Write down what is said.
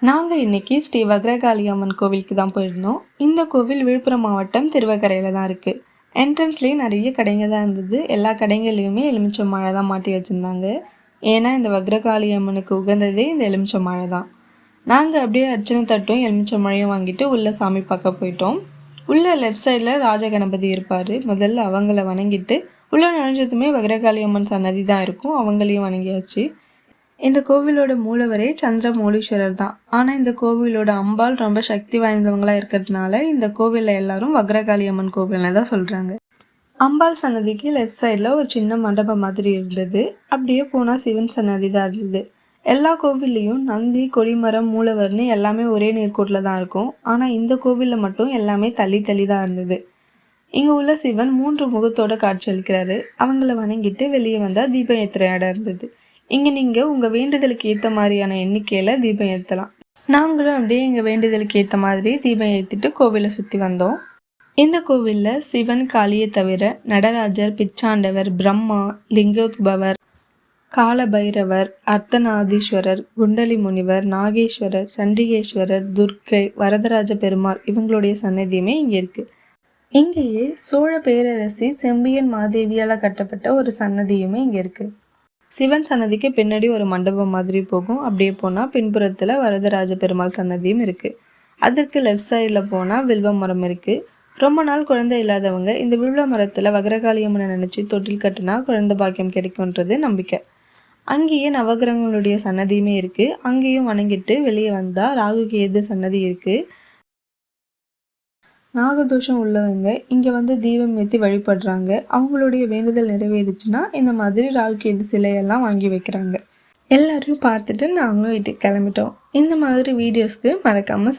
நாங்கள் இன்றைக்கி ஸ்ரீ வக்ரகாளி அம்மன் கோவிலுக்கு தான் போயிருந்தோம். இந்த கோவில் விழுப்புரம் மாவட்டம் திருவக்கரையில் தான் இருக்குது. என்ட்ரன்ஸ்லேயே நிறைய கடைங்க தான் இருந்தது. எல்லா கடைங்கள்லையுமே எலுமிச்சை மாழை தான் மாட்டி வச்சுருந்தாங்க. ஏன்னா இந்த வக்ரகாளி அம்மனுக்கு உகந்ததே இந்த எலுமிச்சை மாழை தான். நாங்கள் அப்படியே அர்ச்சனை தட்டும் எலுமிச்சை மழையும் வாங்கிட்டு உள்ளே சாமி பார்க்க போயிட்டோம். உள்ளே லெஃப்ட் சைடில் ராஜகணபதி இருப்பார். முதல்ல அவங்கள வணங்கிட்டு உள்ளே நுழைஞ்சதுமே வக்ரகாளி அம்மன் சன்னதி தான் இருக்கும். அவங்களையும் வணங்கியாச்சு. இந்த கோவிலோட மூலவரே சந்திரமௌலீஸ்வரர் தான். ஆனால் இந்த கோவிலோட அம்பாள் ரொம்ப சக்தி வாய்ந்தவங்களாக இருக்கிறதுனால இந்த கோவிலில் எல்லாரும் வக்ரகாளி அம்மன் கோவில்னு தான் சொல்கிறாங்க. அம்பாள் சன்னதிக்கு லெஃப்ட் சைடில் ஒரு சின்ன மண்டபம் மாதிரி இருந்தது. அப்படியே போனால் சிவன் சன்னதி தான் இருந்தது. எல்லா கோவில்லையும் நந்தி, கொடிமரம், மூலவர்னு எல்லாமே ஒரே நேர்கோட்டில் தான் இருக்கும். ஆனால் இந்த கோவிலில் மட்டும் எல்லாமே தள்ளி தள்ளி தான் இருந்தது. இங்கே உள்ள சிவன் 3 முகத்தோட காட்சியளிக்கிறாரு. அவங்கள வணங்கிட்டு வெளியே வந்தால் தீபம் ஏற்றுற இடம் இருந்தது. இங்கே நீங்கள் உங்கள் வேண்டுதலுக்கு ஏற்ற மாதிரியான எண்ணிக்கையில் தீபம் ஏற்றலாம். நாங்களும் அப்படியே எங்கள் வேண்டுதலுக்கு ஏற்ற மாதிரி தீபம் ஏற்றிட்டு கோவிலை சுற்றி வந்தோம். இந்த கோவிலில் சிவன், காளியை தவிர நடராஜர், பிச்சாண்டவர், பிரம்மா, லிங்கோத்பவர், காலபைரவர், அர்த்தநாதீஸ்வரர், குண்டலி முனிவர், நாகேஸ்வரர், சண்டிகேஸ்வரர், துர்க்கை, வரதராஜ பெருமாள் இவங்களுடைய சன்னதியுமே இங்கே இருக்குது. இங்கேயே சோழ பேரரசி செம்பியன் மாதேவியால் கட்டப்பட்ட ஒரு சன்னதியுமே இங்கே இருக்குது. சிவன் சன்னதிக்கு பின்னாடி ஒரு மண்டபம் மாதிரி போகும். அப்படியே போனால் பின்புறத்தில் வரதராஜ பெருமாள் சன்னதியும் இருக்குது. அதற்கு லெஃப்ட் சைடில் போனால் வில்வ மரம் இருக்குது. ரொம்ப நாள் குழந்தை இல்லாதவங்க இந்த வில்வ மரத்தில் வக்ரகாளி அம்மனை நினச்சி தொட்டில் கட்டினா குழந்தை பாக்கியம் கிடைக்கும்ன்றது நம்பிக்கை. அங்கேயே நவகிரகங்களுடைய சன்னதியுமே இருக்குது. அங்கேயும் வணங்கிட்டு வெளியே வந்தால் ராகு கேது சன்னதி இருக்குது. நாகதோஷம் உள்ளவங்க இங்கே வந்து தீபம் ஏற்றி வழிபடுறாங்க. அவங்களுடைய வேண்டுதல் நிறைவேறுச்சுன்னா இந்த மாதிரி ராகு கேது சிலையெல்லாம் வாங்கி வைக்கிறாங்க. எல்லாரையும் பார்த்துட்டு நாங்களும் வீட்டுக்கு கிளம்பிட்டோம். இந்த மாதிரி வீடியோஸ்க்கு மறக்காமல்